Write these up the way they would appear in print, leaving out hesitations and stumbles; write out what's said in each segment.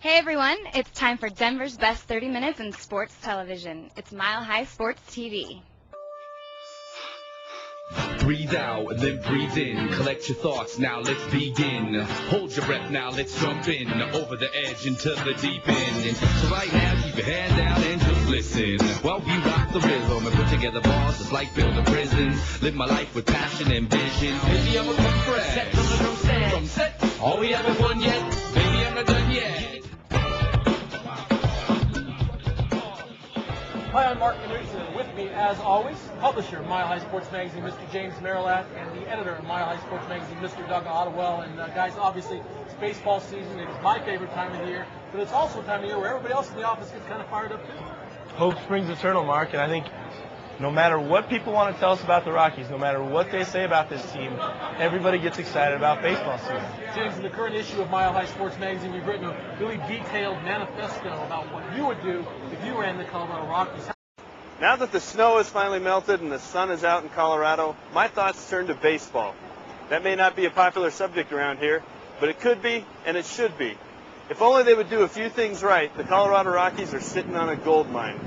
Hey everyone, it's time for Denver's best 30 minutes in sports television. It's Mile High Sports TV. Breathe out, then breathe in. Collect your thoughts, now let's begin. Hold your breath, now let's jump in. Over the edge into the deep end. So right now, keep your head down and just listen. While we rock the rhythm and put together bars just like building prisons. Live my life with passion and vision. Baby, I'm a come fresh. Set from the drum set. From set. All we haven't won yet. Baby, I'm not done yet. Hi, I'm Mark Knudsen, and with me, as always, publisher of Mile High Sports Magazine, Mr. James Marilat, and the editor of Mile High Sports Magazine, Mr. Doug Ottewell. And guys, obviously, it's baseball season. It's my favorite time of the year, but it's also a time of year where everybody else in the office gets kind of fired up, too. Hope springs eternal, Mark, and I think no matter what people want to tell us about the Rockies, no matter what they say about this team, everybody gets excited about baseball season. James, in the current issue of Mile High Sports Magazine, you've written a really detailed manifesto about what you would do if you ran the Colorado Rockies. Now that the snow has finally melted and the sun is out in Colorado, my thoughts turn to baseball. That may not be a popular subject around here, but it could be, and it should be. If only they would do a few things right, the Colorado Rockies are sitting on a gold mine.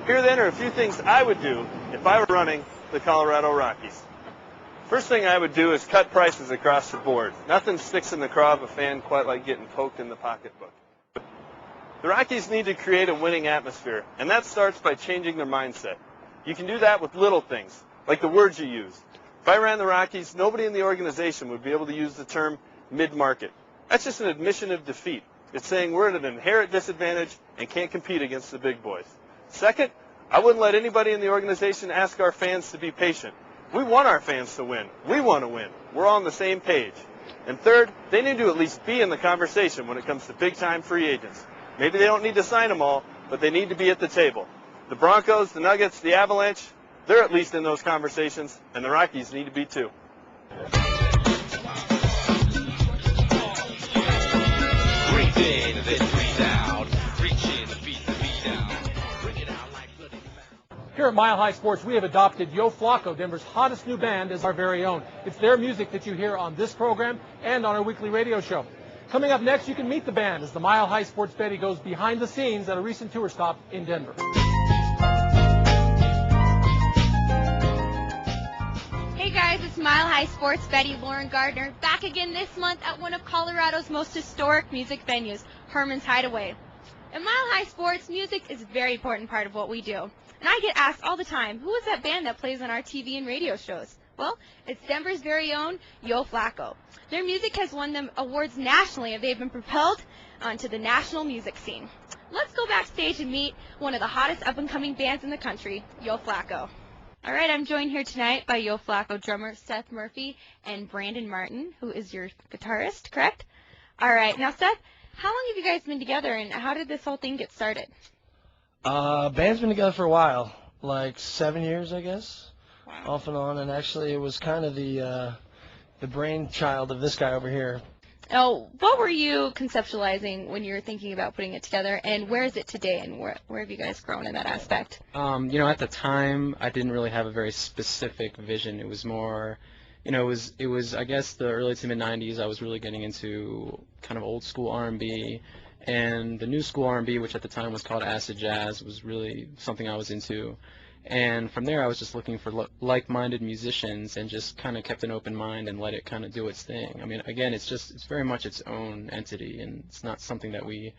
Here then are a few things I would do if I were running the Colorado Rockies. First thing I would do is cut prices across the board. Nothing sticks in the craw of a fan quite like getting poked in the pocketbook. The Rockies need to create a winning atmosphere, and that starts by changing their mindset. You can do that with little things, like the words you use. If I ran the Rockies, nobody in the organization would be able to use the term mid-market. That's just an admission of defeat. It's saying we're at an inherent disadvantage and can't compete against the big boys. Second, I wouldn't let anybody in the organization ask our fans to be patient. We want our fans to win. We want to win. We're all on the same page. And third, they need to at least be in the conversation when it comes to big-time free agents. Maybe they don't need to sign them all, but they need to be at the table. The Broncos, the Nuggets, the Avalanche, they're at least in those conversations, and the Rockies need to be too. Breathe in and then breathe out. Reach in and beat the beat down. Bring it out like bloody foul. Here at Mile High Sports, we have adopted Yo Flacco, Denver's hottest new band, as our very own. It's their music that you hear on this program and on our weekly radio show. Coming up next, you can meet the band as the Mile High Sports Betty goes behind the scenes at a recent tour stop in Denver. Hey guys, it's Mile High Sports Betty Lauren Gardner, back again this month at one of Colorado's most historic music venues, Herman's Hideaway. In Mile High Sports, music is a very important part of what we do. And I get asked all the time, who is that band that plays on our TV and radio shows? Well, it's Denver's very own Yo Flacco. Their music has won them awards nationally, and they've been propelled onto the national music scene. Let's go backstage and meet one of the hottest up-and-coming bands in the country, Yo Flacco. All right, I'm joined here tonight by Yo Flacco drummer Seth Murphy and Brandon Martin, who is your guitarist, correct? All right, now Seth, how long have you guys been together, and how did this whole thing get started? Band's been together for a while, like 7 years, I guess. Wow. Off and on, and actually it was kind of the brainchild of this guy over here. Oh, what were you conceptualizing when you were thinking about putting it together, and where is it today, and where have you guys grown in that aspect? At the time, I didn't really have a very specific vision. It was more, it was I guess the early to mid '90s. I was really getting into kind of old school R&B, and the new school R&B, which at the time was called acid jazz, was really something I was into. And from there, I was just looking for like-minded musicians and just kind of kept an open mind and let it kind of do its thing. I mean, again, it's very much its own entity, and it's not something that we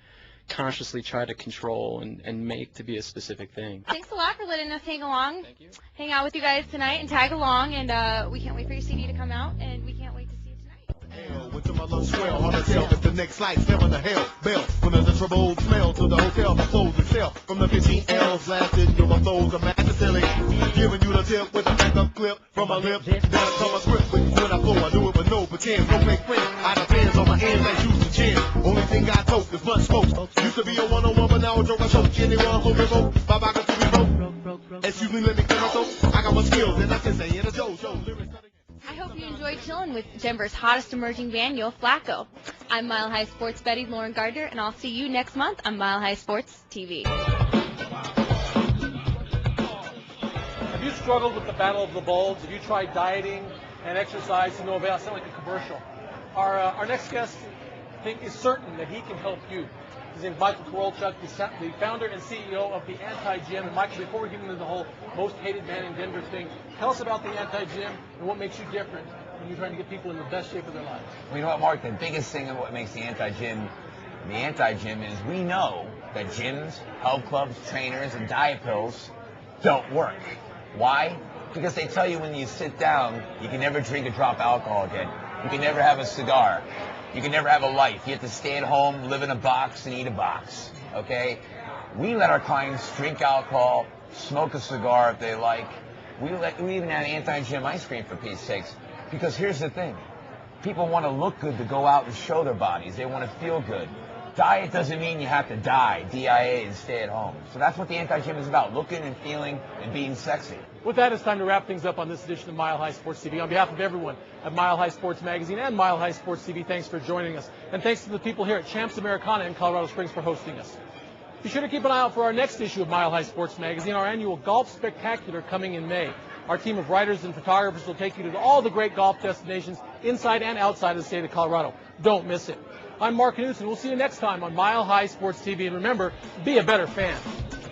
consciously try to control and make to be a specific thing. Thanks a lot for letting us hang along, Thank you. hang out with you guys tonight and tag along, and we can't wait for your CD to come out, and we can't wait to see it tonight. Hell, went to my lunch swell, hard to tell if the next light, never the hell bell. When there's a trouble smell to the hotel, my clothes and sell. From the 15 L's lasted, your clothes are matching silly. Giving you the tip with a backup clip from my lip. Then I come a script with when I flow, I do it with no pretend, no fake friends. I depends on my ends like juice and chin. Only thing I tote is blunt smokes. Used to be a one-on-one, but now I choke anyone who revoke. Bye bye, got to be broke. Excuse me, let me clear my throat. I got my skills, and I can say in a dojo. Lyrics. I hope you enjoyed chilling with Denver's hottest emerging band, Yo Flacco. I'm Mile High Sports Betty Lauren Gardner, and I'll see you next month on Mile High Sports TV. Have you struggled with the battle of the bulge? Have you tried dieting and exercise to no avail? I sound like a commercial. Our next guest think is certain that he can help you. His name is Michael Korolchuk, the founder and CEO of the Anti-Gym. And Michael, before we get into the whole most hated man in Denver thing, tell us about the Anti-Gym and what makes you different when you're trying to get people in the best shape of their lives. Well, you know what, Mark? The biggest thing of what makes the Anti-Gym is we know that gyms, health clubs, trainers, and diet pills don't work. Why? Because they tell you when you sit down, you can never drink a drop of alcohol again. You can never have a cigar. You can never have a life. You have to stay at home, live in a box, and eat a box. Okay? We let our clients drink alcohol, smoke a cigar if they like. We even have Anti-Gym ice cream, for Pete's sakes. Because here's the thing. People want to look good to go out and show their bodies. They want to feel good. Diet doesn't mean you have to die, DIA, and stay at home. So that's what the Anti-Gym is about, looking and feeling and being sexy. With that, it's time to wrap things up on this edition of Mile High Sports TV. On behalf of everyone at Mile High Sports Magazine and Mile High Sports TV, thanks for joining us. And thanks to the people here at Champs Americana in Colorado Springs for hosting us. Be sure to keep an eye out for our next issue of Mile High Sports Magazine, our annual Golf Spectacular coming in May. Our team of writers and photographers will take you to all the great golf destinations inside and outside of the state of Colorado. Don't miss it. I'm Mark Knudsen. We'll see you next time on Mile High Sports TV. And remember, be a better fan.